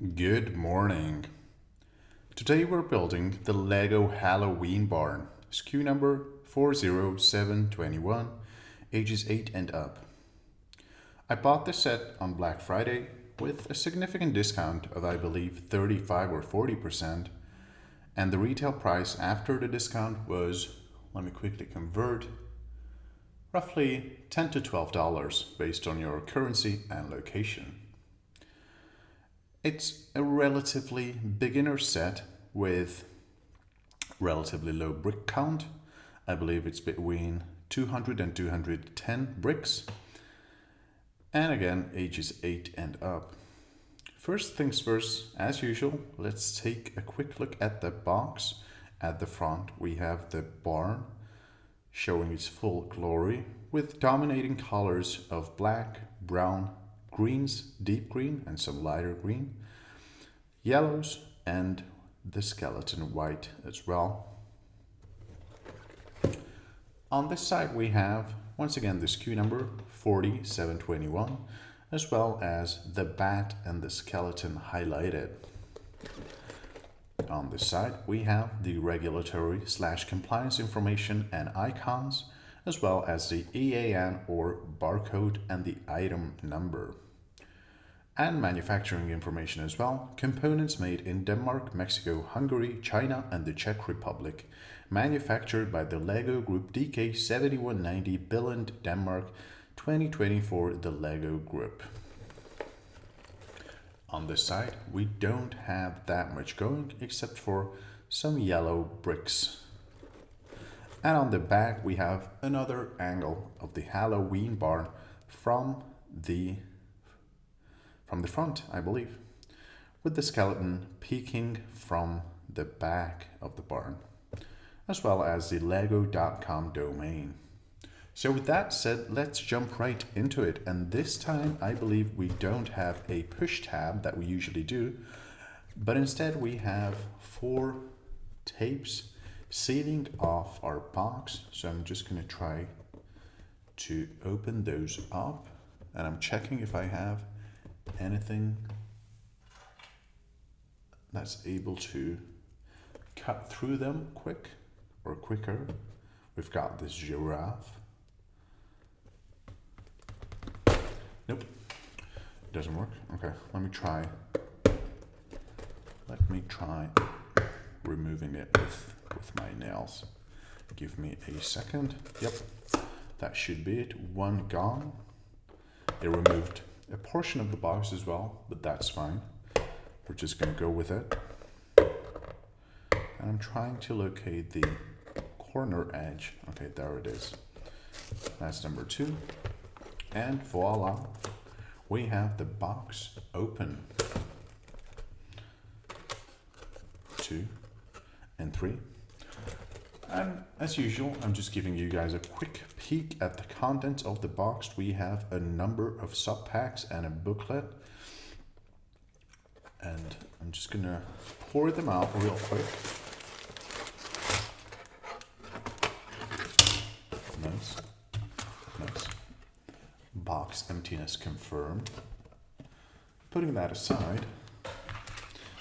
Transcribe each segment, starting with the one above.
Good morning. Today we're building the Lego Halloween barn, SKU number 40721, ages 8 and up. I bought this set on Black Friday with a significant discount of I believe 35 or 40%, and the retail price after the discount was, let me quickly convert, roughly $10 to $12 based on your currency and location. It's a relatively beginner set with relatively low brick count. I believe it's between 200 and 210 bricks. And again, ages 8 and up. First things first, as usual, let's take a quick look at the box. At the front, we have the barn showing its full glory with dominating colors of black, brown, greens, deep green, and some lighter green, yellows, and the skeleton white as well. On this side we have, once again, the SKU number 4721, as well as the bat and the skeleton highlighted. On this side we have the regulatory/compliance information and icons, as well as the EAN or barcode and the item number. And manufacturing information as well. Components made in Denmark, Mexico, Hungary, China, and the Czech Republic. Manufactured by the Lego Group DK7190, Billund, Denmark, 2024, the Lego Group. On this side, we don't have that much going except for some yellow bricks. And on the back, we have another angle of the Halloween barn from the front, I believe, with the skeleton peeking from the back of the barn, as well as the lego.com domain. So with that said, let's jump right into it. And this time, I believe we don't have a push tab that we usually do, but instead we have 4 tapes sealing off our box. So I'm just going to try to open those up, and I'm checking if I have anything that's able to cut through them quicker. We've got this giraffe. Nope, doesn't work. Okay, let me try removing it with my nails. Give me a second. Yep, that should be it. One gone. It removed a portion of the box as well, but that's fine. We're just going to go with it. And I'm trying to locate the corner edge. Okay, there it is. That's number 2. And voila, we have the box open. 2 and 3. And as usual, I'm just giving you guys a quick peek at the contents of the box. We have a number of sub packs and a booklet. And I'm just gonna pour them out real quick. Nice. Box emptiness confirmed. Putting that aside.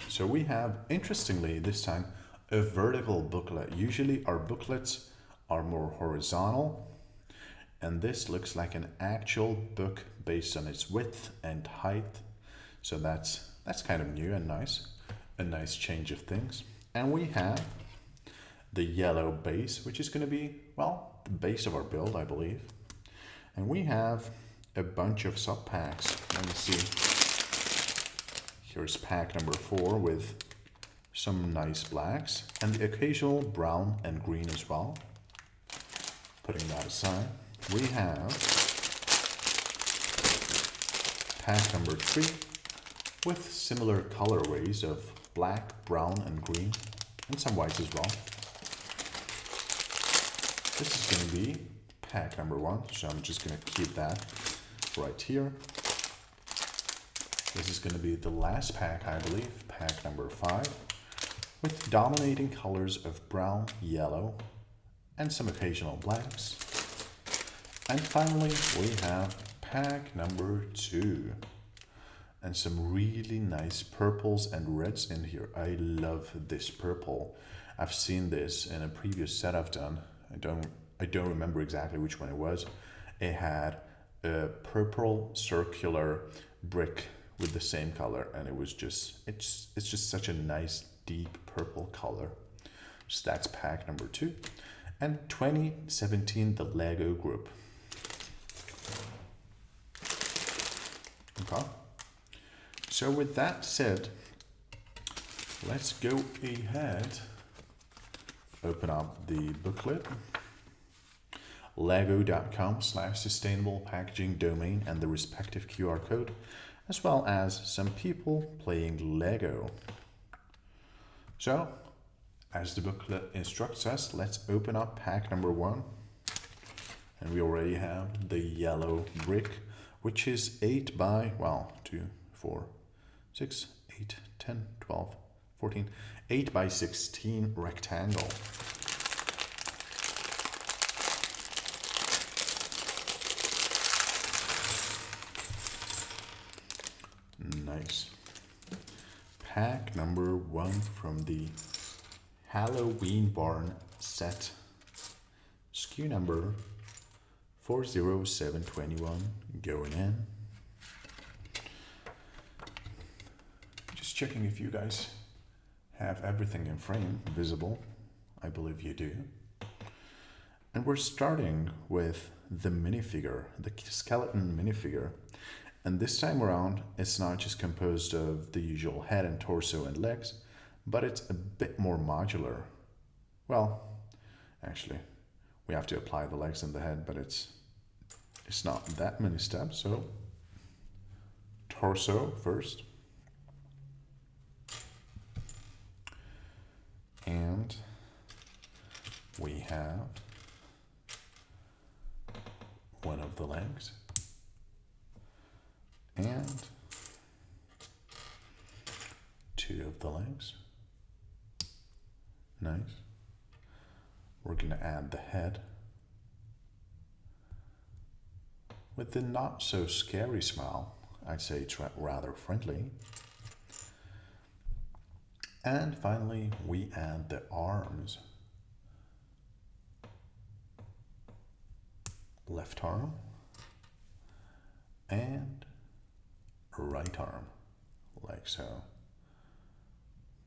So we have, interestingly this time, a vertical booklet. Usually our booklets are more horizontal, and this looks like an actual book based on its width and height. So that's kind of new and nice. A nice change of things. And we have the yellow base, which is going to be, well, the base of our build, I believe. And we have a bunch of sub packs. Let me see. Here's pack number 4 with some nice blacks and the occasional brown and green as well. Putting that aside, we have pack number 3 with similar colorways of black, brown, and green, and some whites as well. This is going to be pack number 1, so I'm just going to keep that right here. This is going to be the last pack, I believe, pack number 5, with dominating colors of brown, yellow, and some occasional blacks. And finally, we have pack number 2. and some really nice purples and reds in here. I love this purple. I've seen this in a previous set I've done. I don't remember exactly which one it was. It had a purple circular brick with the same color, and it was just it's just such a nice deep purple color. So that's pack number 2. And 2017, the Lego group. Okay. So with that said, let's go ahead, open up the booklet, lego.com/sustainable packaging domain and the respective QR code, as well as some people playing Lego. So, as the booklet instructs us, let's open up pack number 1. And we already have the yellow brick, which is 8 by, 2, 4, 6, 8, 10, 12, 14, 8 by 16 rectangle. Nice. Pack number 1 from the Halloween Barn set. SKU number 40721 going in. Just checking if you guys have everything in frame visible. I believe you do. And we're starting with the minifigure, the skeleton minifigure. And this time around, it's not just composed of the usual head and torso and legs, but it's a bit more modular. Well, actually, we have to apply the legs and the head, but it's not that many steps. So, torso first. And we have one of the legs. And 2 of the legs. Nice. We're going to add the head with the not so scary smile. I'd say it's rather friendly. And finally, we add the arms. Left arm and right arm, like so.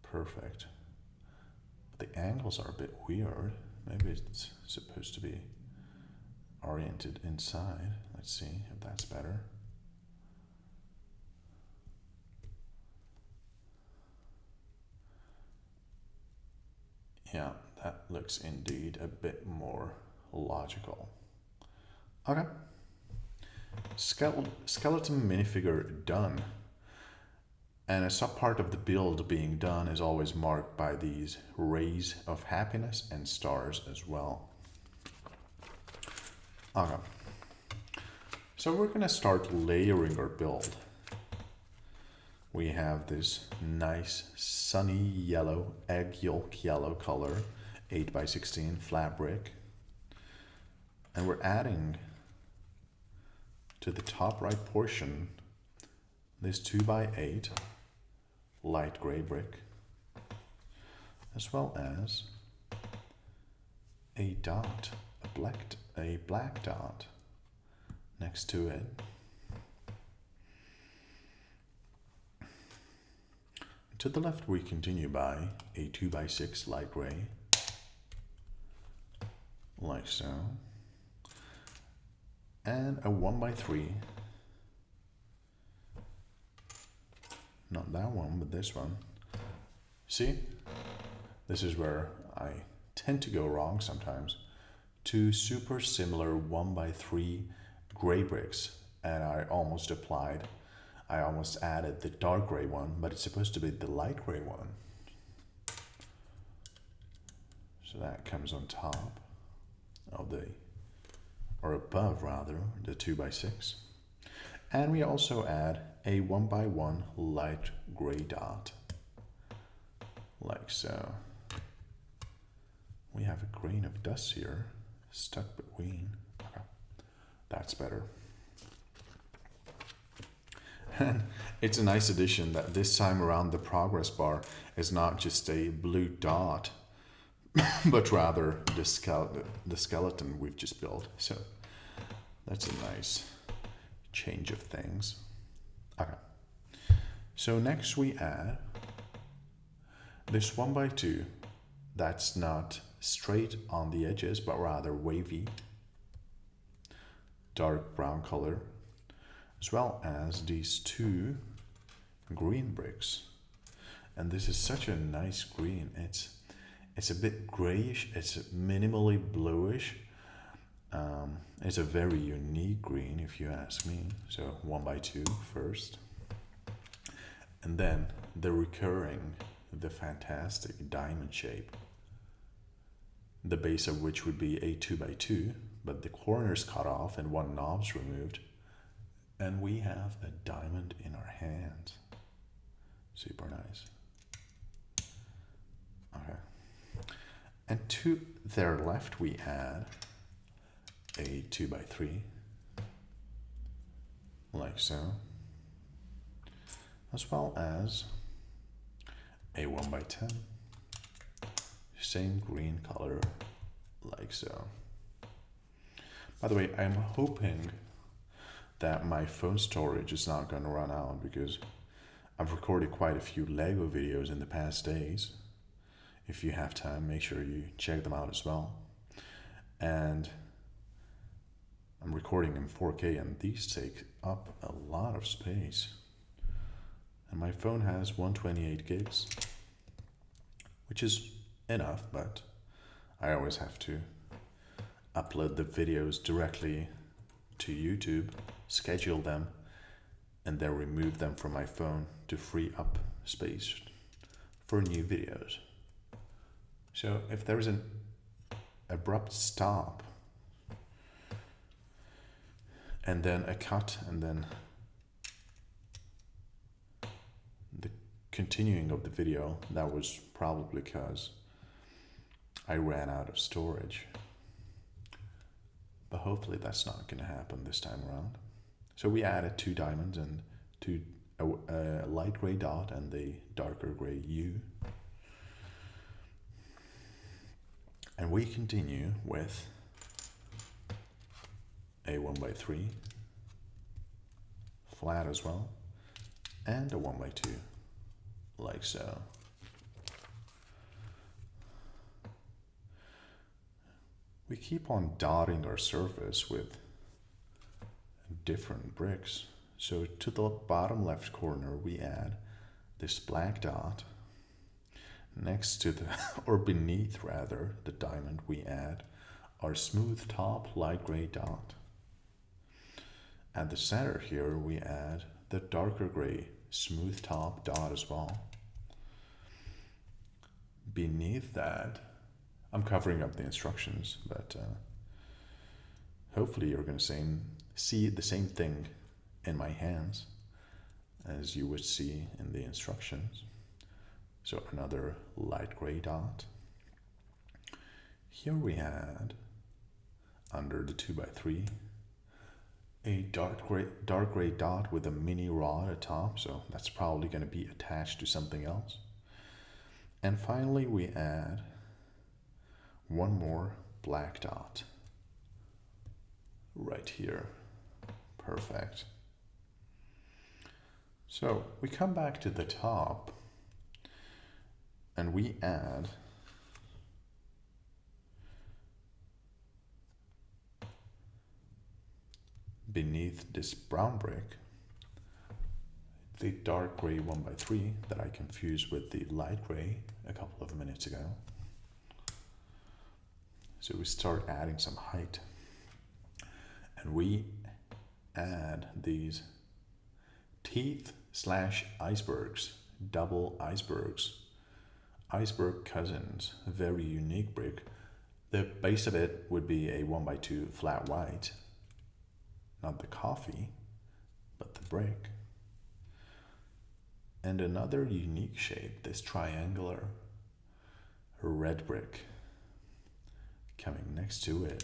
Perfect. The angles are a bit weird. Maybe it's supposed to be oriented inside. Let's see if that's better. Yeah, that looks indeed a bit more logical. Okay. Skeleton minifigure done. And a subpart of the build being done is always marked by these rays of happiness and stars as well. Okay. So we're going to start layering our build. We have this nice sunny yellow, egg yolk yellow color, 8 by 16 flat brick. And we're adding to the top right portion this 2 by 8 light gray brick, as well as a dot, a black dot next to it. To the left we continue by a 2 by 6 light gray, like so, and a 1 by 3, not that one, but this one. See, this is where I tend to go wrong sometimes. 2 super similar 1 by 3 gray bricks, and I almost added the dark gray one, but it's supposed to be the light gray one. So that comes on top of or above rather, the 2 by 6. And we also add a 1 by 1 light gray dot, like so. We have a grain of dust here stuck between. Okay, that's better. And it's a nice addition that this time around the progress bar is not just a blue dot, but rather the skeleton we've just built. So that's a nice change of things. Okay. So next we add this 1x2 that's not straight on the edges, but rather wavy, dark brown color, as well as these two green bricks. And this is such a nice green. It's a bit grayish, it's minimally bluish. It's a very unique green if you ask me. So 1x2 first. And then the fantastic diamond shape. The base of which would be a 2x2, but the corners cut off and one knob's removed. And we have a diamond in our hand. Super nice. Okay. And to their left we add a 2x3, like so, as well as a 1x10, same green color, like so. By the way, I'm hoping that my phone storage is not going to run out, because I've recorded quite a few Lego videos in the past days. If you have time, make sure you check them out as well. And I'm recording in 4K, and these take up a lot of space. And my phone has 128 gigs, which is enough, but I always have to upload the videos directly to YouTube, schedule them, and then remove them from my phone to free up space for new videos. So if there is an abrupt stop and then a cut and then the continuing of the video, that was probably because I ran out of storage. But hopefully that's not going to happen this time around. So we added 2 diamonds and a light gray dot and the darker gray U. And we continue with a 1x3, flat as well, and a 1x2, like so. We keep on dotting our surface with different bricks. So to the bottom left corner we add this black dot. Next to the, or beneath rather, the diamond we add our smooth top light gray dot. At the center here we add the darker gray smooth top dot as well. Beneath that, I'm covering up the instructions, but hopefully you're going to see the same thing in my hands as you would see in the instructions. So another light gray dot. Here we had, under the 2x3, a dark gray dot with a mini rod atop, so that's probably going to be attached to something else. And finally we add one more black dot right here. Perfect. So we come back to the top and we add beneath this brown brick the dark gray 1x3 that I confused with the light gray a couple of minutes ago. So we start adding some height, and we add these teeth / icebergs, double icebergs, iceberg cousins, very unique brick. The base of it would be a 1x2 flat white, not the coffee, but the brick. And another unique shape, this triangular red brick coming next to it,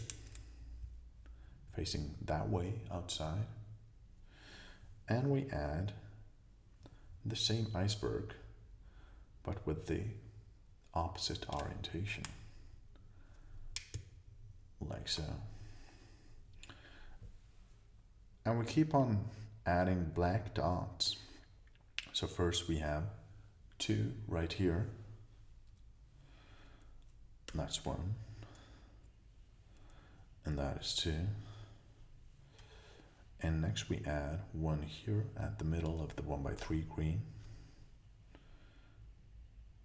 facing that way outside. And we add the same iceberg, but with the opposite orientation, like so. And we keep on adding black dots. So first we have 2 right here. That's 1. And that is 2. And next we add 1 here at the middle of the 1x3 green.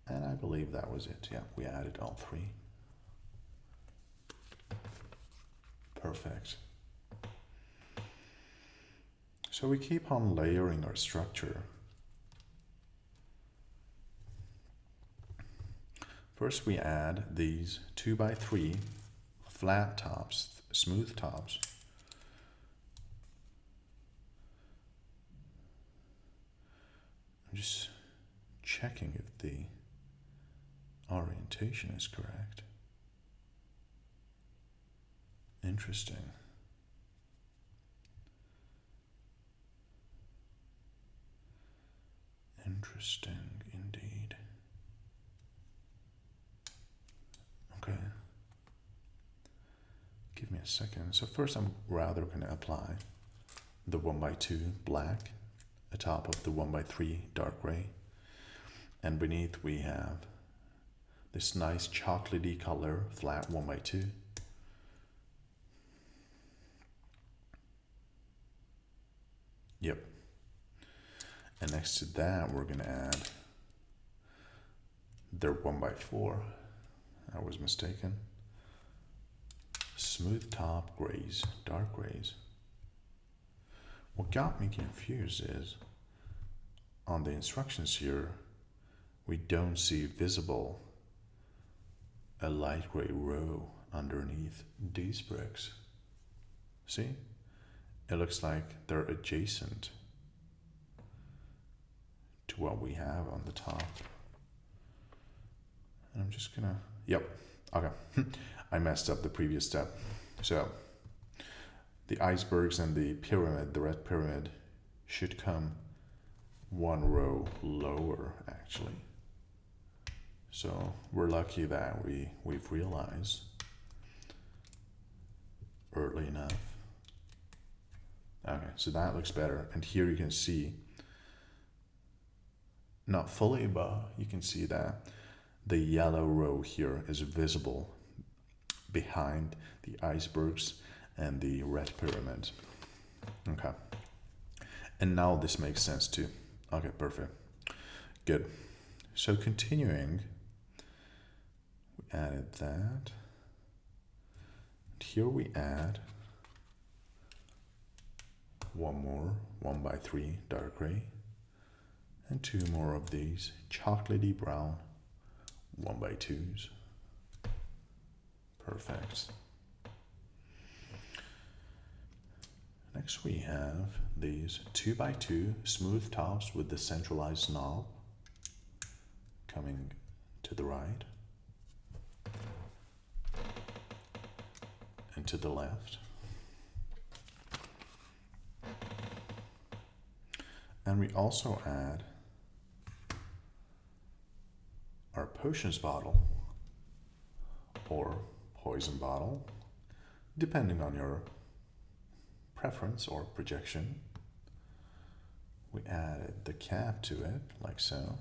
And I believe that was it. Yeah, we added all 3. Perfect. So we keep on layering our structure. First we add these 2x3 flat tops, smooth tops. I'm just checking if the orientation is correct. Interesting. Interesting indeed. Okay. Give me a second. So first I'm rather going to apply the 1x2 black atop of the 1x3 dark gray. And beneath we have this nice chocolatey color flat 1x2. Yep. And next to that, we're going to add their 1x4. I was mistaken. Smooth top grays, dark grays. What got me confused is on the instructions here, we don't see visible a light gray row underneath these bricks. See? It looks like they're adjacent to what we have on the top. And I'm just gonna, yep, okay. I messed up the previous step. So the icebergs and the pyramid, the red pyramid, should come 1 row lower actually. So we're lucky that we've realized early enough. Okay, so that looks better. And here you can see, not fully, but you can see that the yellow row here is visible behind the icebergs and the red pyramid. Okay. And now this makes sense too. Okay, perfect. Good. So continuing, we added that. Here we add 1 more 1x3 dark gray and 2 more of these chocolatey brown 1x2s. Perfect. Next we have these 2x2 smooth tops with the centralized knob coming to the right and to the left. And we also add our potions bottle or poison bottle, depending on your preference or projection. We added the cap to it, like so.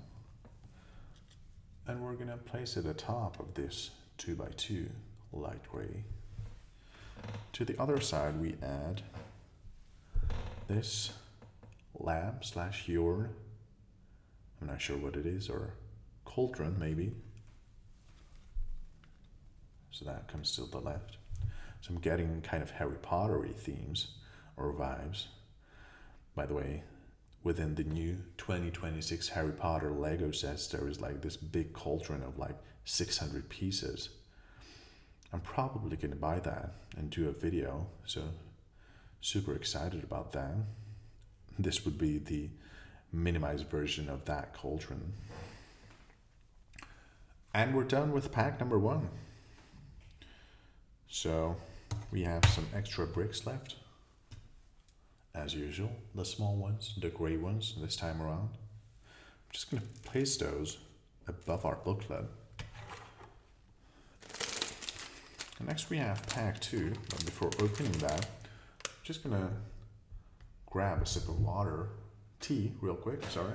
And we're going to place it atop of this 2x2 light gray. To the other side, we add this lamp / urn. I'm not sure what it is, or cauldron maybe. So that comes to the left. So I'm getting kind of Harry Potter-y themes or vibes. By the way, within the new 2026 Harry Potter Lego sets, there is like this big cauldron of like 600 pieces. I'm probably going to buy that and do a video, so super excited about that. This would be the minimized version of that cauldron. And we're done with pack number 1. So we have some extra bricks left. as usual, the small ones, the gray ones this time around. I'm just going to place those above our booklet. And next we have pack 2, but before opening that, I'm just going to grab a sip of water, tea real quick, sorry.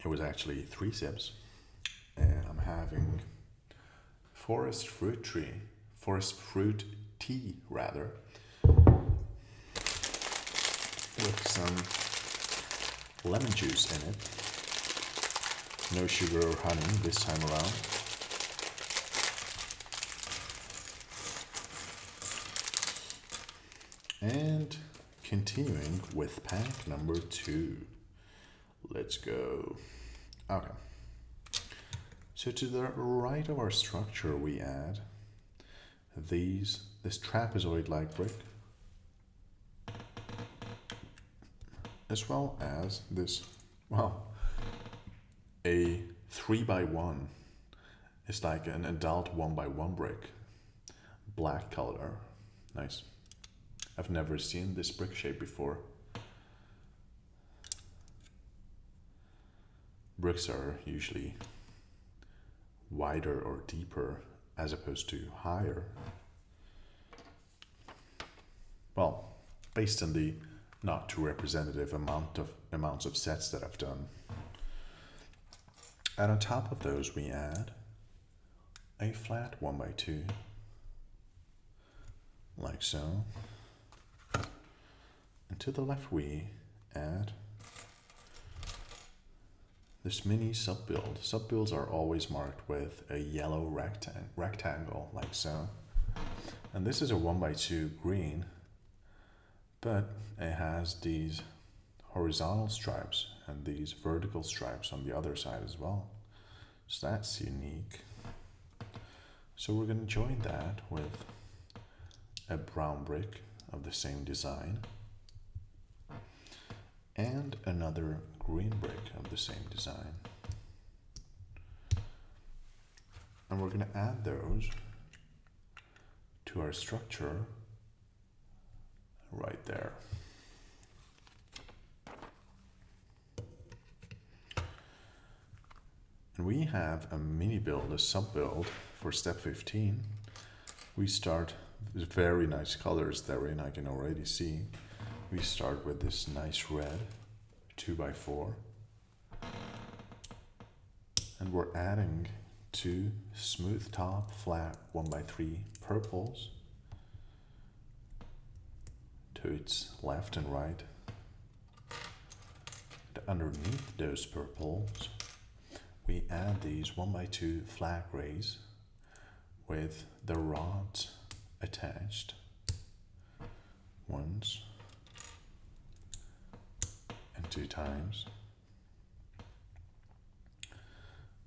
It was actually 3 sips, and I'm having forest fruit tea rather, with some lemon juice in it. No sugar or honey this time around. And continuing with pack number 2. Let's go. Okay. So to the right of our structure we add this trapezoid-like brick, as well as this, well, a 3x1. It's like an adult 1x1 brick. Black color. Nice. I've never seen this brick shape before. Bricks are usually wider or deeper as opposed to higher. Well, based on the not too representative amounts of sets that I've done. And on top of those we add a flat 1x2, like so. And to the left we add this mini sub-build. Sub-builds are always marked with a yellow rectangle, like so. And this is a 1x2 green, but it has these horizontal stripes and these vertical stripes on the other side as well. So that's unique. So we're going to join that with a brown brick of the same design and another green brick of the same design. And we're going to add those to our structure right there. And we have a mini build, a sub build for step 15. We start with very nice colors therein, I can already see. We start with this nice red 2x4, and we're adding 2 smooth top flat 1x3 purples to its left and right. And underneath those purples we add these 1x2 flat grays with the rods attached once and 2 times.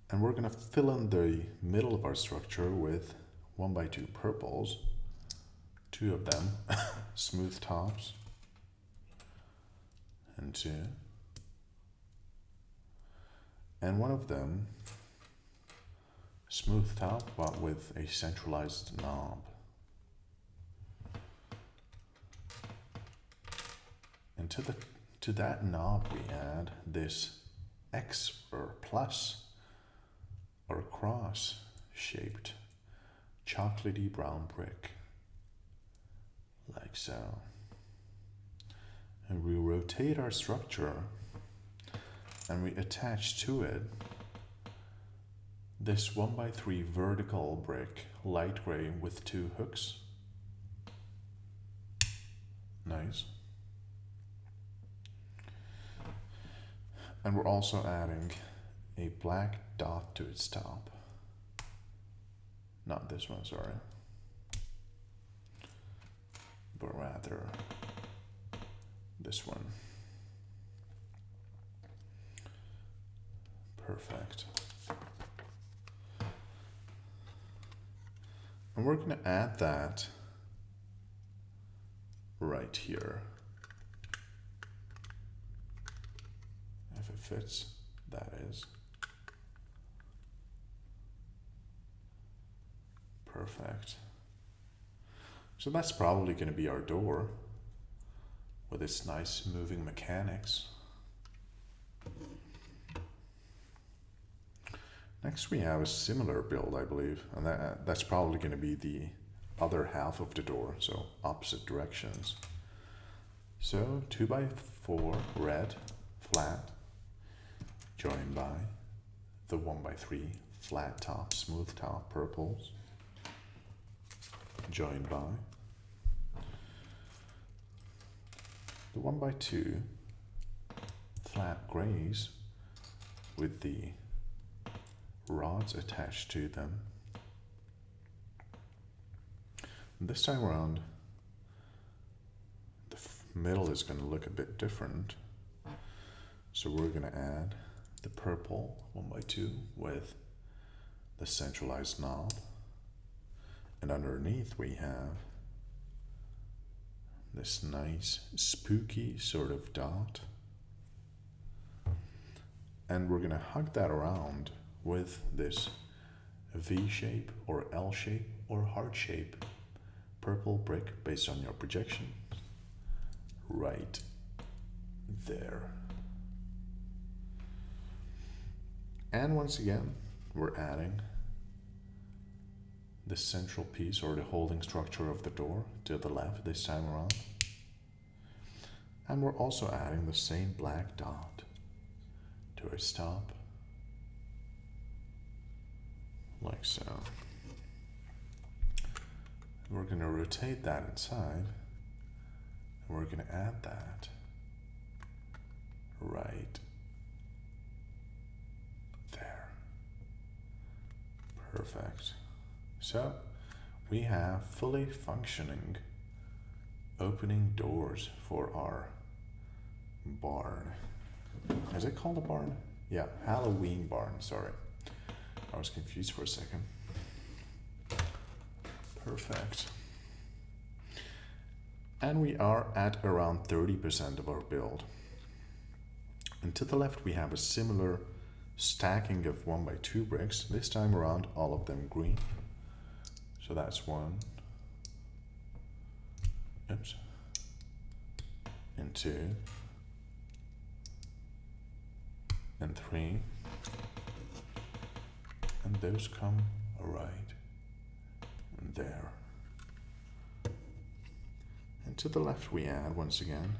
And we're going to fill in the middle of our structure with 1x2 purples, 2 of them, smooth tops, and 2. And one of them, smooth top, but with a centralized knob. And to that knob we add this X or plus or cross shaped chocolatey brown brick, like so. And we rotate our structure and we attach to it this 1x3 vertical brick, light gray with 2 hooks. Nice. And we're also adding a black dot to its top. Not this one, sorry. But rather this one. Perfect. And we're going to add that right here. fits, that is. Perfect. So that's probably going to be our door with its nice moving mechanics. Next we have a similar build, I believe, and that's probably going to be the other half of the door, so opposite directions. So 2x4 red flat joined by the 1x3 flat top, smooth top purples joined by the 1x2 flat grays with the rods attached to them. And this time around, the middle is going to look a bit different. So we're going to add the purple 1x2 with the centralized knob. And underneath we have this nice spooky sort of dot. And we're going to hug that around with this V shape or L shape or heart shape purple brick based on your projection right there. And once again, we're adding the central piece or the holding structure of the door to the left this time around. And we're also adding the same black dot to its top, like so. We're going to rotate that inside, and we're going to add that right there. Perfect. So we have fully functioning opening doors for our barn. Is it called a barn? Yeah, Halloween barn, sorry. I was confused for a second. Perfect. And we are at around 30% of our build. And to the left we have a similar stacking of 1x2 bricks, this time around all of them green. So that's 1, oops, and 2, and 3, and those come right there. And to the left we add, once again,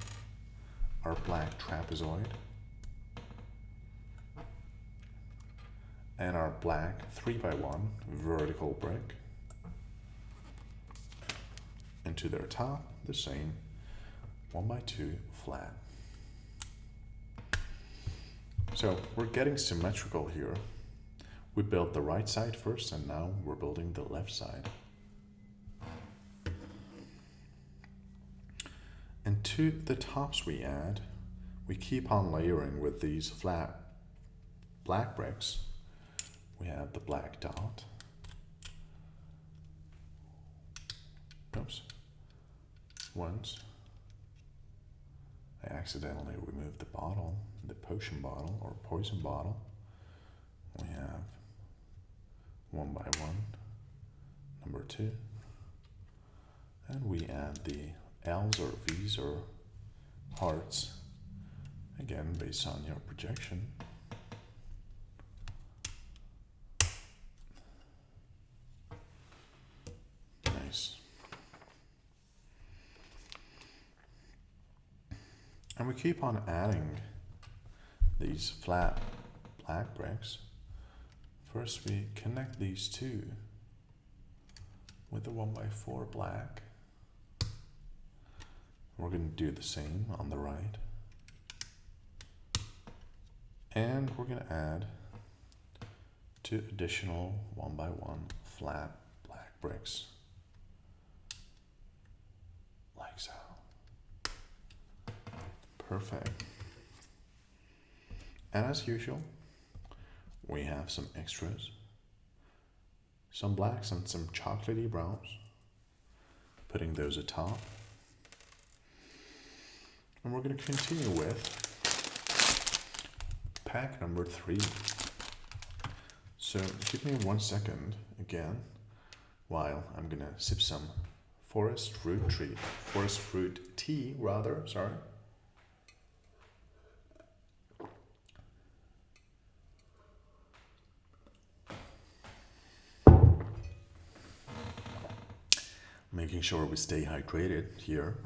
our black trapezoid and our black 3x1 vertical brick. And to their top, the same 1x2 flat. So we're getting symmetrical here. We built the right side first, and now we're building the left side. And to the tops we add, we keep on layering with these flat black bricks. We have the black dot. Oops. Once I accidentally removed the bottle, the potion bottle or poison bottle. We have 1x1, number 2, and we add the L's or V's or hearts, again based on your projection. Nice. And we keep on adding these flat black bricks. First we connect these two with the 1x4 black. We're going to do the same on the right. And we're going to add 2 additional 1x1 flat black bricks. Like so. Perfect. And as usual, we have some extras. Some blacks and some chocolatey browns. Putting those atop. And we're going to continue with pack number 3. So give me 1 second again while I'm gonna sip some forest fruit tea rather, sorry. Making sure we stay hydrated here.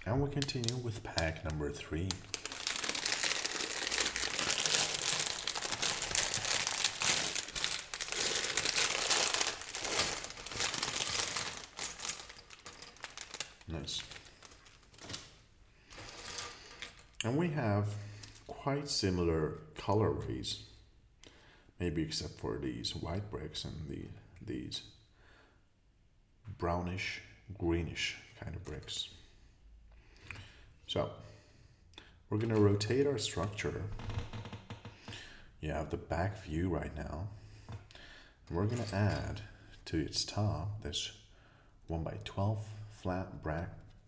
And we continue with pack number 3. Nice. And we have quite similar colorways, maybe except for these white bricks and these brownish, greenish kind of bricks. So we're going to rotate our structure. You have the back view right now. And we're going to add to its top this 1x12 flat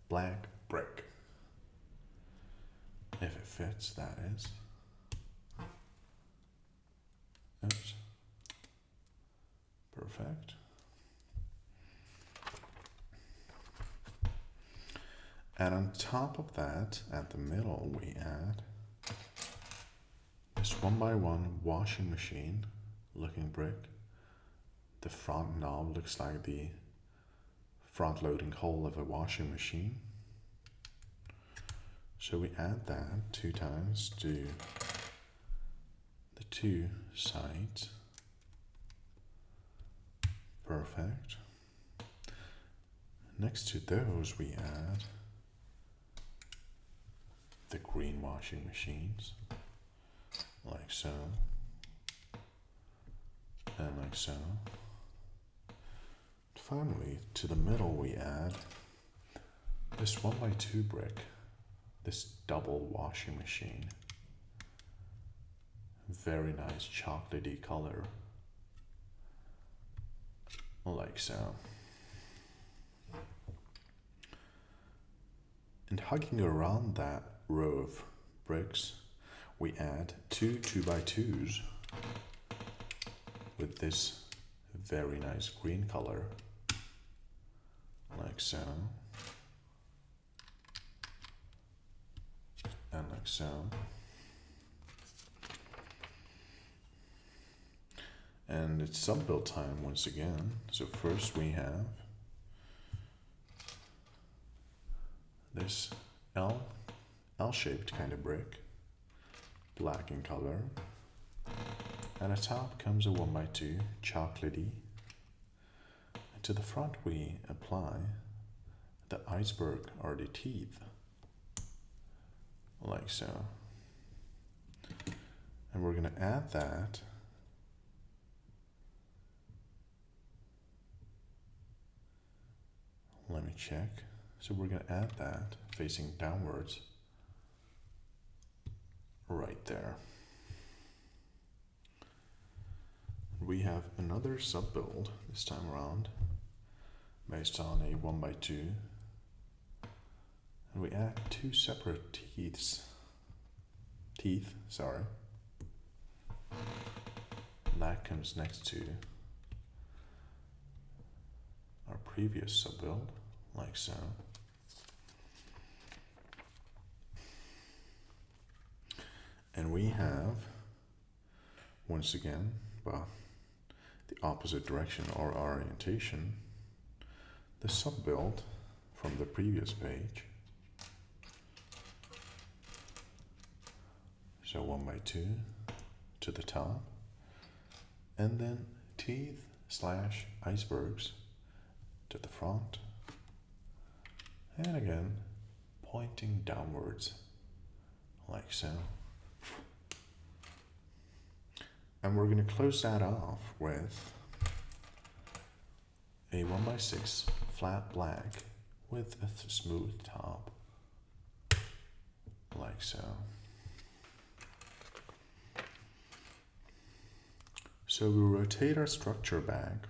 black brick. If it fits, that is. Oops. Perfect. And on top of that, at the middle, we add this 1x1 washing machine looking brick. The front knob looks like the front loading hole of a washing machine. So we add that 2 times to the 2 sides. Perfect. Next to those, we add the green washing machines, like so, and like so. Finally, to the middle we add this 1x2 brick, this double washing machine. Very nice chocolatey color, like so. And hugging around that row of bricks, we add 2 2x2s with this very nice green color, like so, and like so. And it's sub-build time once again. So first we have this L-shaped kind of brick, black in color. And atop comes a 1x2 chocolatey. And to the front we apply the iceberg or the teeth, like so. And we're going to add that let me check. So we're going to add that facing downwards right there. We have another sub-build this time around based on a 1x2, and we add 2 separate teeth, sorry. That comes next to our previous sub-build, like so. And we have, once again, well, the opposite direction or orientation, the sub-build from the previous page. So 1x2 to the top, and then teeth / icebergs to the front, and again pointing downwards, like so. And we're going to close that off with a 1x6 flat black with a smooth top, like so. So we rotate our structure back,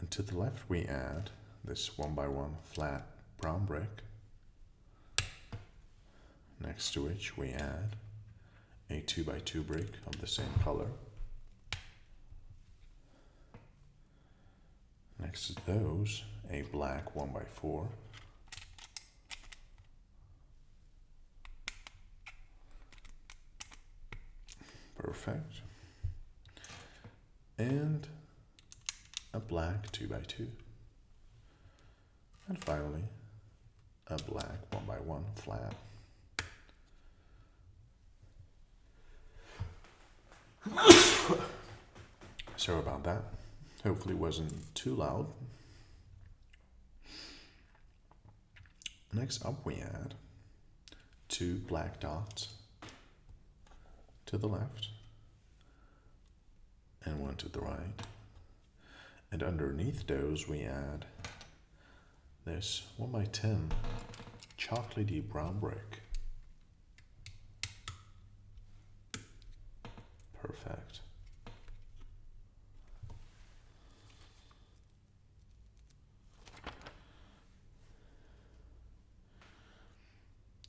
and to the left we add this 1x1 flat brown brick, next to which we add a 2x2 brick of the same color. Next to those, a black 1x4. Perfect. And a black 2x2. And finally, a black 1x1 flat. Sorry about that. Hopefully it wasn't too loud. Next up we add 2 black dots to the left and 1 to the right. And underneath those we add this 1x10 chocolatey brown brick. Perfect.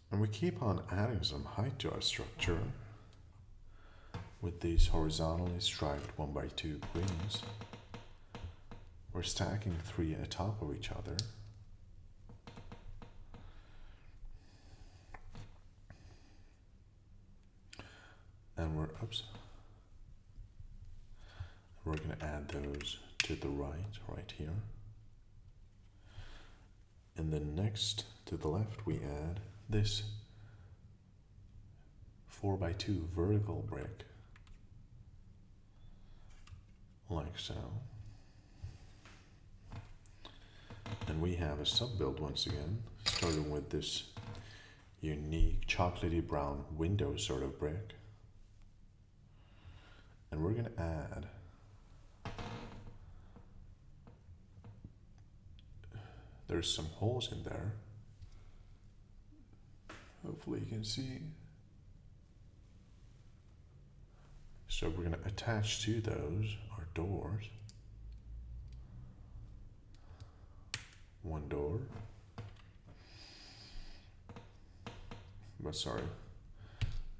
And we keep on adding some height to our structure with these horizontally striped 1x2 greens. We're stacking 3 atop of each other. And we're going to add those to the right here. And then next to the left we add this 4x2 vertical brick, like so. And we have a sub-build once again, starting with this unique chocolatey brown window sort of brick. And we're going to add there's some holes in there. Hopefully you can see. So we're going to attach to those our doors. One door. But sorry,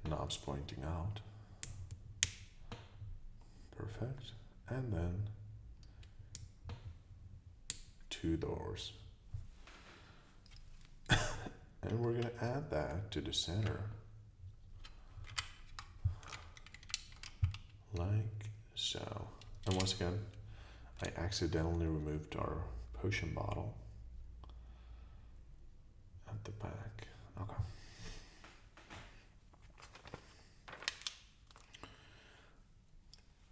knobs pointing out. Perfect. And then 2 doors. And we're going to add that to the center. Like so. And once again, I accidentally removed our potion bottle at the back. Okay.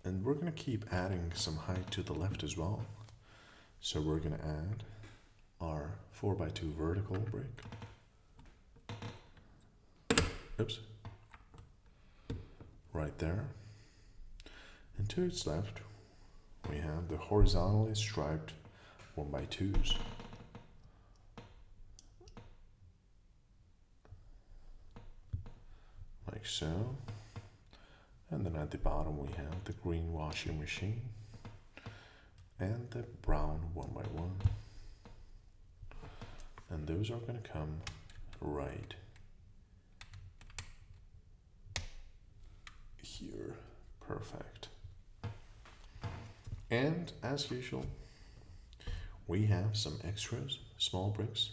And we're going to keep adding some height to the left as well. So we're going to add our 4x2 vertical brick. Oops. Right there. And to its left, we have the horizontally striped 1x2s. Like so. And then at the bottom we have the green washing machine and the brown 1x1. And those are going to come right here. Perfect. And as usual, we have some extras, small bricks.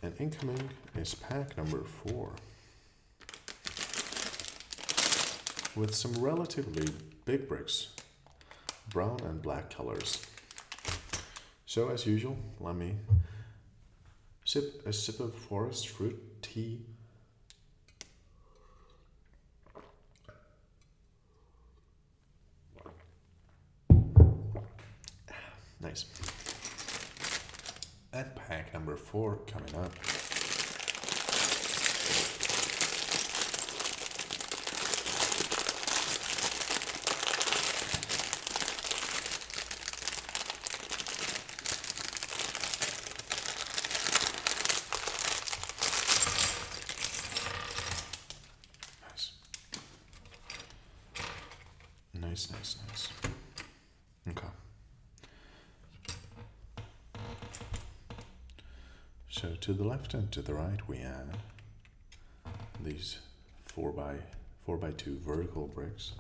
And incoming is pack number 4 with some relatively big bricks, brown and black colors. So as usual, let me sip a sip of forest fruit tea. Nice. And pack number 4 coming up. Nice. Okay. So to the left and to the right we add these 4x2 vertical bricks.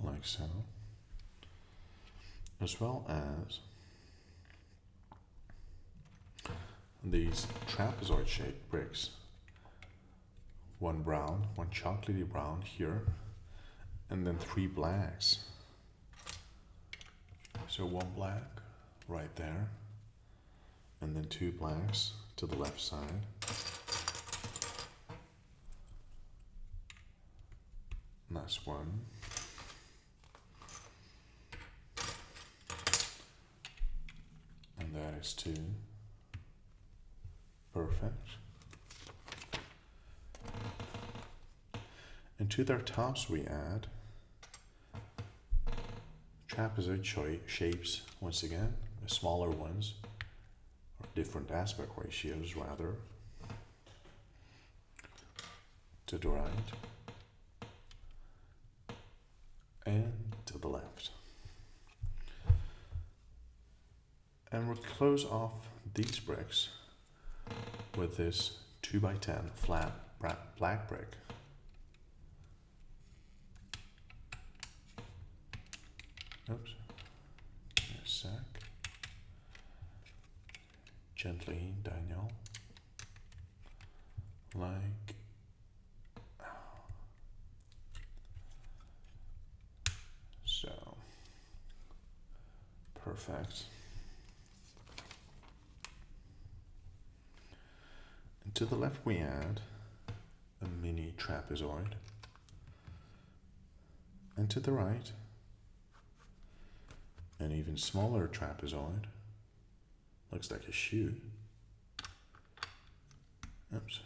Like so. As well as these trapezoid shaped bricks. One brown, one chocolatey brown here, and then 3 blacks. So 1 black right there, and then 2 blacks to the left side. And that's 1. And that is 2. Perfect. And to their tops we add trapezoid shapes once again, the smaller ones, or different aspect ratios rather, to the right and to the left. And we'll close off these bricks with this 2x10 flat black brick. Oops, give me a sec. Gently, Daniel. Like so. Perfect. And to the left we add a mini trapezoid. And to the right, an even smaller trapezoid. Looks like a shoe. Oops.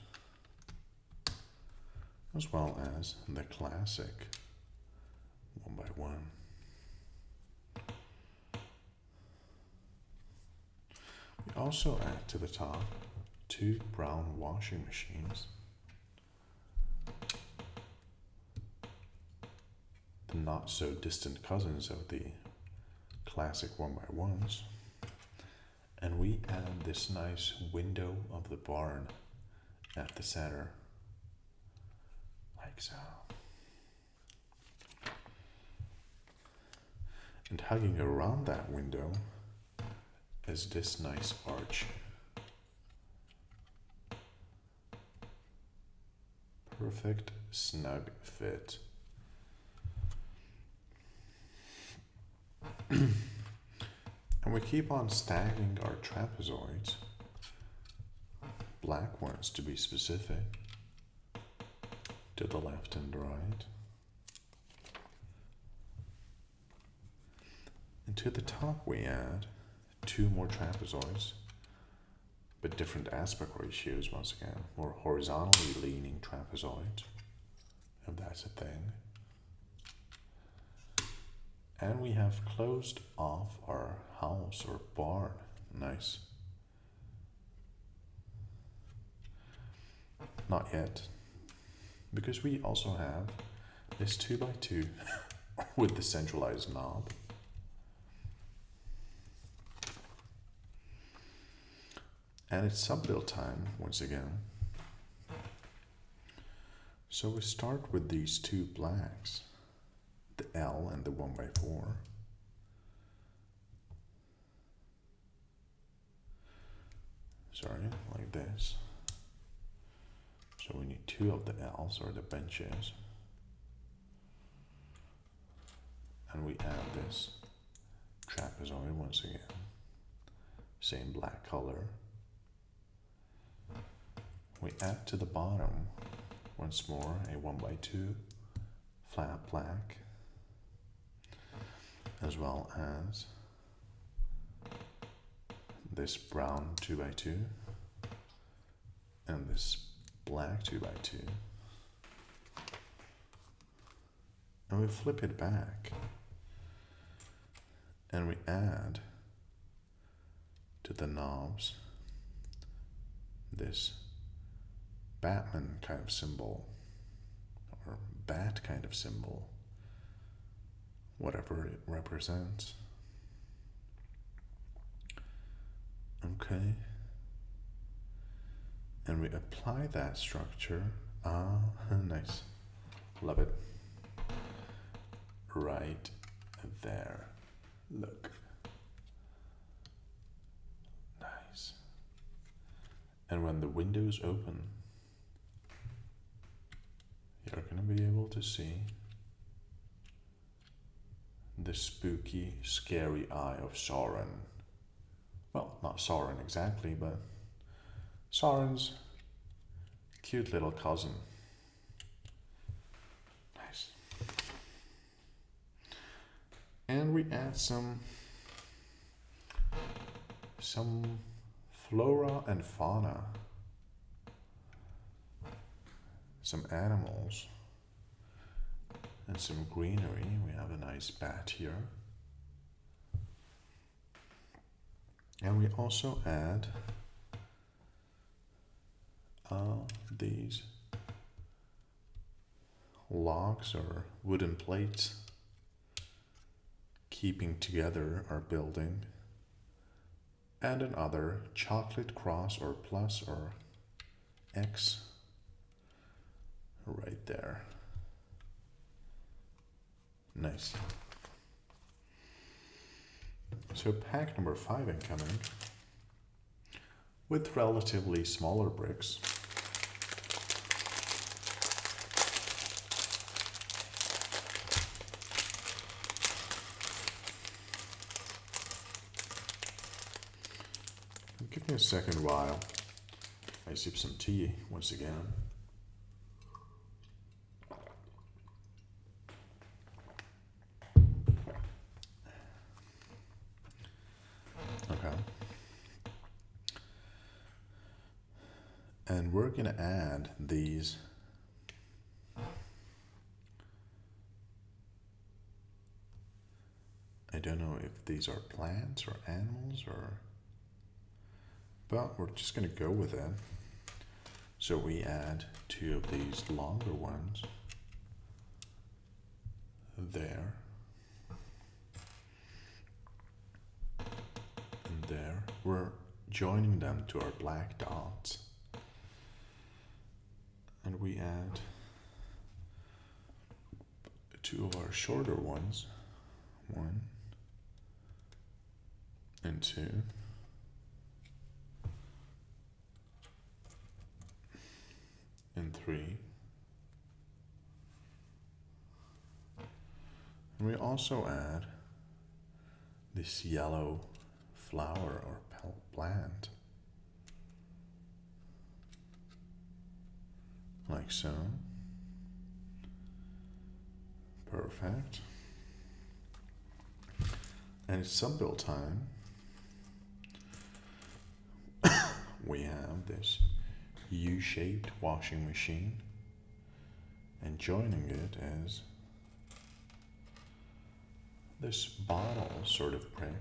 As well as the classic 1x1. We also add to the top 2 brown washing machines. The not so distant cousins of the classic 1x1s. And we add this nice window of the barn at the center, like so. And hugging around that window is this nice arch. Perfect snug fit. And we keep on stacking our trapezoids, black ones to be specific, to the left and right. And to the top we add 2 more trapezoids, but different aspect ratios once again, more horizontally leaning trapezoids, if that's a thing. And we have closed off our house or barn. Nice. Not yet, because we also have this 2x2 with the centralized knob. And it's sub-build time once again. So we start with these 2 blacks, the L and the 1x4. Sorry, like this. So we need 2 of the L's, or the benches. And we add this trapezoid once again. Same black color. We add to the bottom once more a 1x2 flat black, as well as this brown 2x2 and this black 2x2. And we flip it back and we add to the knobs this Batman kind of symbol, or bat kind of symbol, whatever it represents. Okay. And we apply that structure. Ah, nice. Love it. Right there. Look. Nice. And when the windows open, you're going to be able to see the spooky, scary eye of Sauron. Well, not Sauron exactly, but Sauron's cute little cousin. Nice. And we add some flora and fauna. Some animals. And some greenery. We have a nice bat here. And we also add these logs or wooden plates keeping together our building, and another chocolate cross or plus or X right there. Nice. So pack number 5 incoming with relatively smaller bricks. Give me a second while I sip some tea once again. Okay. And we're going to add these I don't know if these are plants or animals or, but we're just going to go with it. So we add 2 of these longer ones there and there. We're joining them to our black dots. And we add 2 of our shorter ones, 1 and 2. And 3. And we also add this yellow flower or plant, like so. Perfect. And it's some build time. We have this U-shaped washing machine, and joining it is this bottle sort of brick.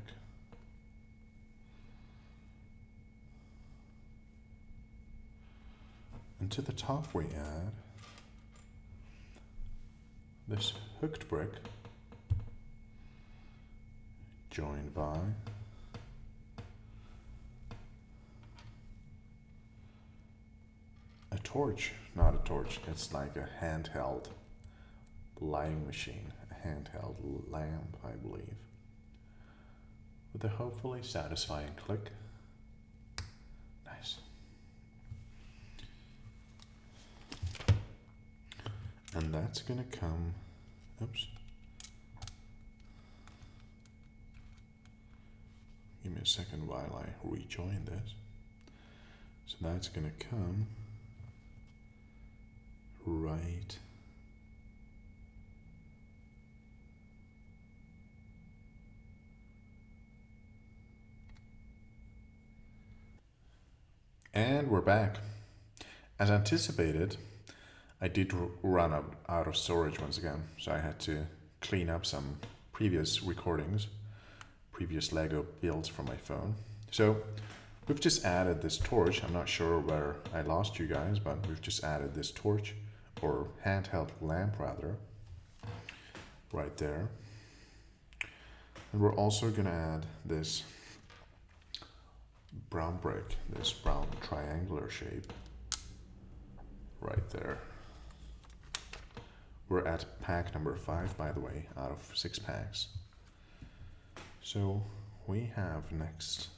And to the top we add this hooked brick joined by a torch, not a torch, it's like a handheld lighting machine, a handheld lamp, I believe, with a hopefully satisfying click. Nice. And that's gonna come, oops. Give me a second while I rejoin this. So that's gonna come right and we're back. As anticipated, I did run out of storage once again, so I had to clean up some previous recordings, previous Lego builds from my phone. So we've just added this torch. I'm not sure where I lost you guys, but we've just added this torch, or handheld lamp rather, right there. And we're also gonna add this brown brick, this brown triangular shape right there. We're at pack number 5, by the way, out of 6 packs. So we have next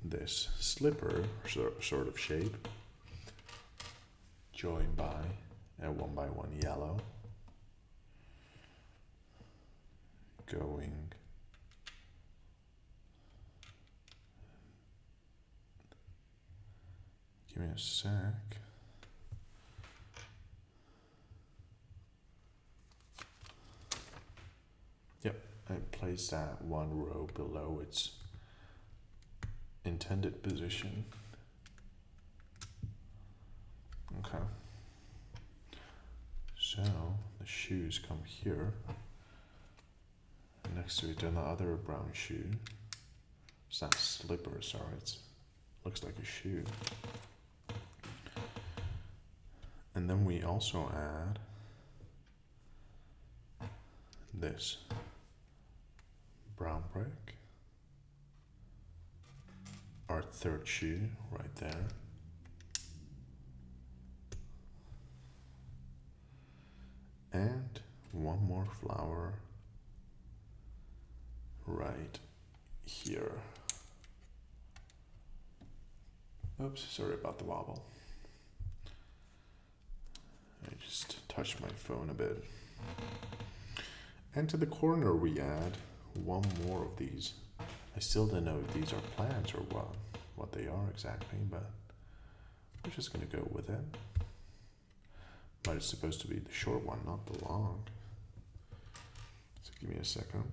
this slipper sort of shape, joined by a 1x1 yellow, going give me a sec. Yep, I placed that one row below its intended position. Okay. So the shoes come here. Next to it, another brown shoe. It's not a slipper, sorry, it looks like a shoe. And then we also add this brown brick, our third shoe right there. And one more flower right here. Oops, sorry about the wobble. I just touched my phone a bit. And to the corner we add one more of these. I still don't know if these are plants or what they are exactly, but we're just gonna go with it. But it's supposed to be the short one, not the long. So give me a second.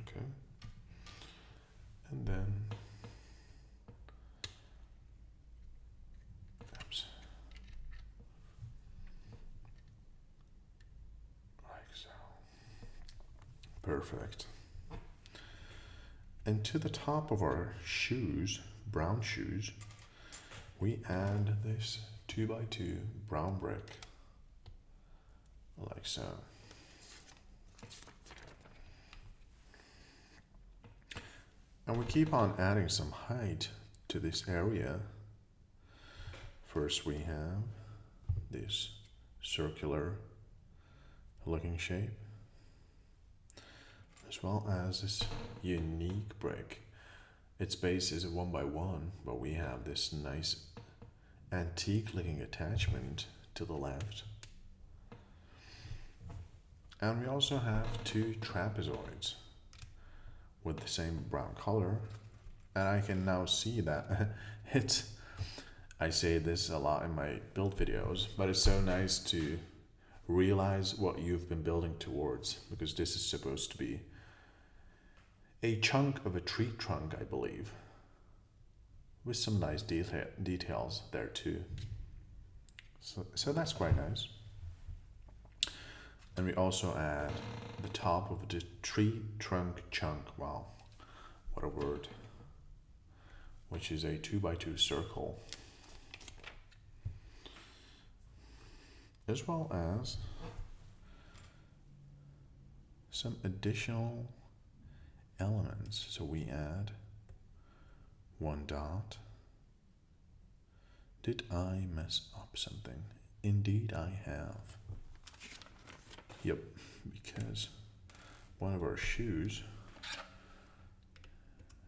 Okay. And then, oops. Like so. Perfect. And to the top of our shoes, brown shoes, we add this 2x2 brown brick, like so. And we keep on adding some height to this area. First we have this circular looking shape, as well as this unique brick. Its base is a 1x1, but we have this nice antique looking attachment to the left. And we also have 2 trapezoids with the same brown color. And I can now see that I say this a lot in my build videos, but it's so nice to realize what you've been building towards, because this is supposed to be a chunk of a tree trunk, I believe, with some nice details there too. So that's quite nice. And we also add the top of the tree trunk chunk, wow, what a word, which is a 2x2 circle, as well as some additional elements. So we add 1 dot. Did I mess up something? Indeed I have. Yep, because one of our shoes,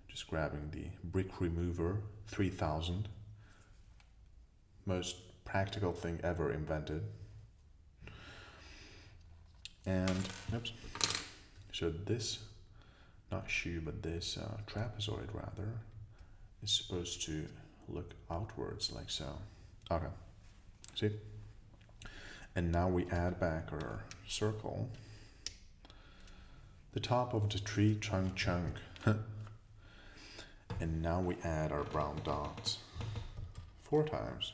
just grabbing the brick remover 3000, most practical thing ever invented. And oops, so this, not shoe, but this trapezoid rather, is supposed to look outwards like so. Okay, see? And now we add back our circle, the top of the tree trunk chunk. And now we add our brown dots 4 times.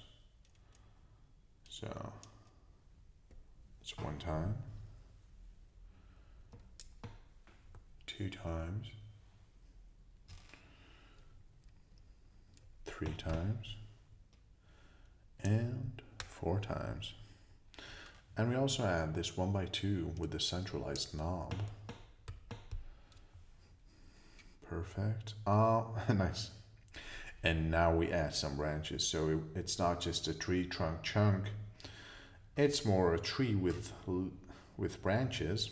So it's 1 time, 2 times, 3 times, and 4 times. And we also add this 1x2 with the centralized knob. Perfect. Oh, nice. And now we add some branches. So it's not just a tree trunk chunk. It's more a tree with branches.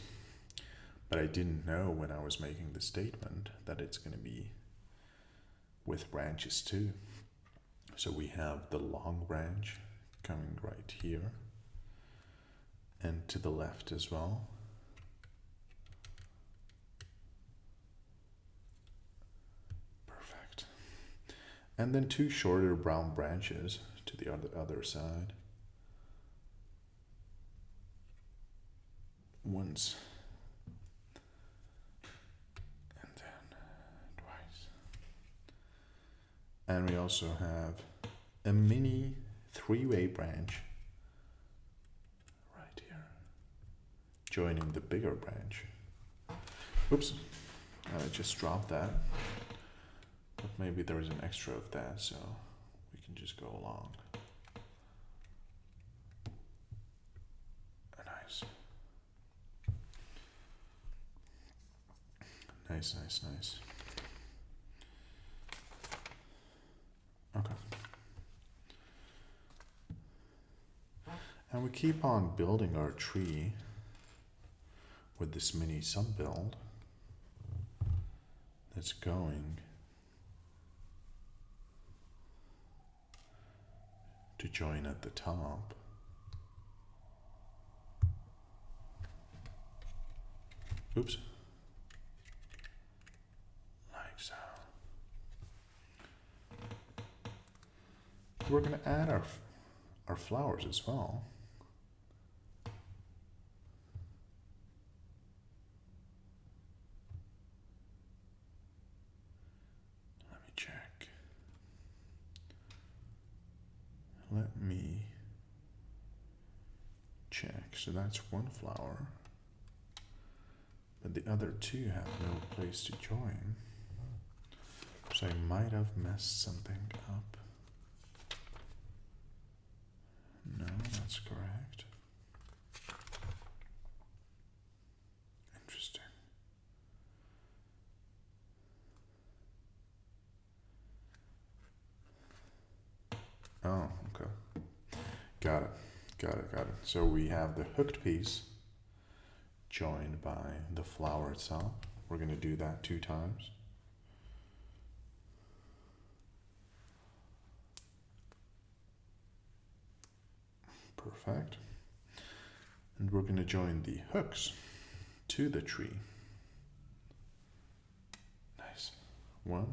But I didn't know when I was making the statement that it's going to be with branches too. So we have the long branch coming right here. And to the left as well. Perfect. And then two shorter brown branches to the other side. Once. And then twice. And we also have a mini three-way branch right here, joining the bigger branch. Oops, I just dropped that. But maybe there is an extra of that, so we can just go along. Nice. Nice, nice, nice. Okay. And we keep on building our tree with this mini sub build that's going to join at the top. Oops. Like so. We're going to add our flowers as well. Let me check. So that's one flower, but the other two have no place to join. So I might have messed something up. No, that's correct. Interesting. Oh, okay. Got it. Got it. Got it. So we have the hooked piece joined by the flower itself. We're going to do that 2 times. Perfect. And we're going to join the hooks to the tree. Nice. 1.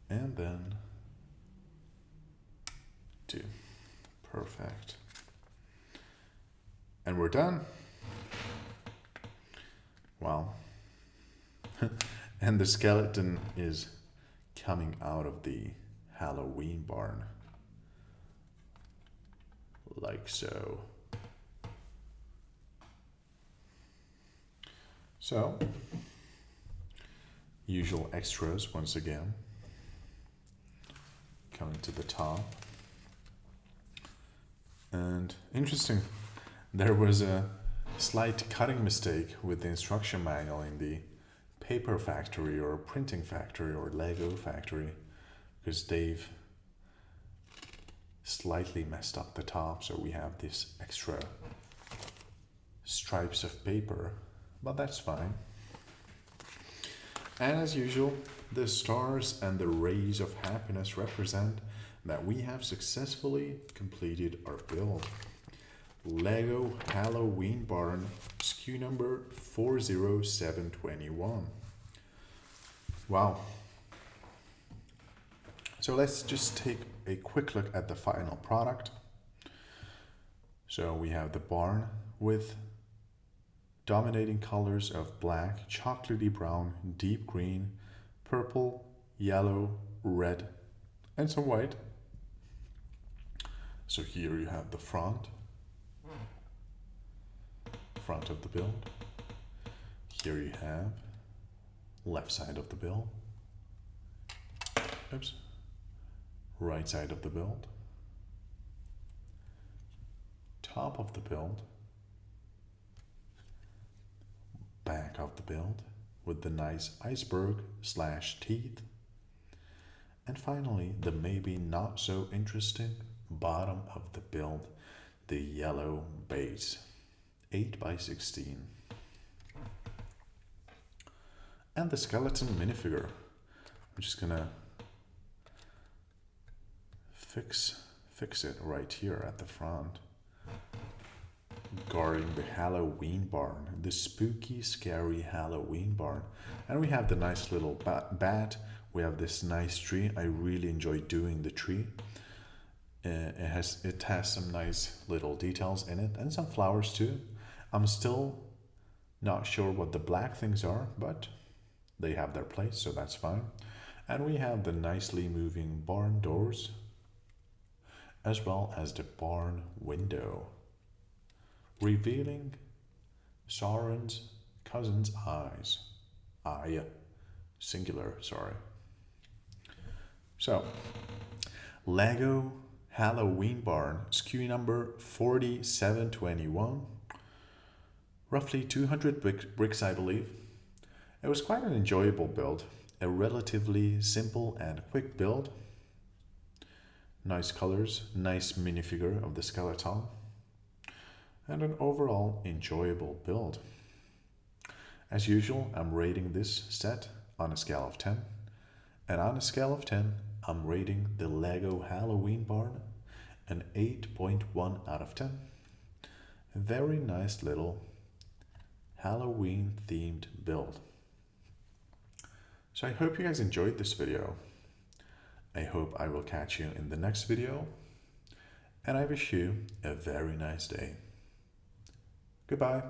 And then 2. Perfect. And we're done. Wow. And the skeleton is coming out of the Halloween barn. Like so. So, usual extras once again. Coming to the top. And interesting, there was a slight cutting mistake with the instruction manual in the paper factory or printing factory or Lego factory, because Dave slightly messed up the top, so we have this extra stripes of paper, but that's fine. And as usual, the stars and the rays of happiness represent that we have successfully completed our build. Lego Halloween Barn, SKU number 40721. Wow. So let's just take a quick look at the final product. So we have the barn with dominating colors of black, chocolatey brown, deep green, purple, yellow, red, and some white. So here you have the front of the build. Here you have left side of the build. Oops. Right side of the build. top of the build, back of the build with the nice iceberg / teeth, and finally the maybe not so interesting bottom of the build, the yellow base, 8x16. And the skeleton minifigure. I'm just gonna fix it right here at the front, guarding the Halloween barn, the spooky, scary Halloween barn. And we have the nice little bat. We have this nice tree. I really enjoy doing the tree. It has some nice little details in it and some flowers too. I'm still not sure what the black things are, but they have their place, so that's fine. And we have the nicely moving barn doors, as well as the barn window, revealing Sauron's cousin's eyes. Eye, singular, sorry. So, Lego Halloween barn, SKU number 4721. Roughly 200 bricks, I believe. It was quite an enjoyable build, a relatively simple and quick build. Nice colors, nice minifigure of the skeleton, and an overall enjoyable build. As usual, I'm rating this set on a scale of 10, and on a scale of 10, I'm rating the Lego Halloween barn an 8.1 out of 10. A very nice little Halloween themed build. So I hope you guys enjoyed this video. I hope I will catch you in the next video, and I wish you a very nice day. Goodbye.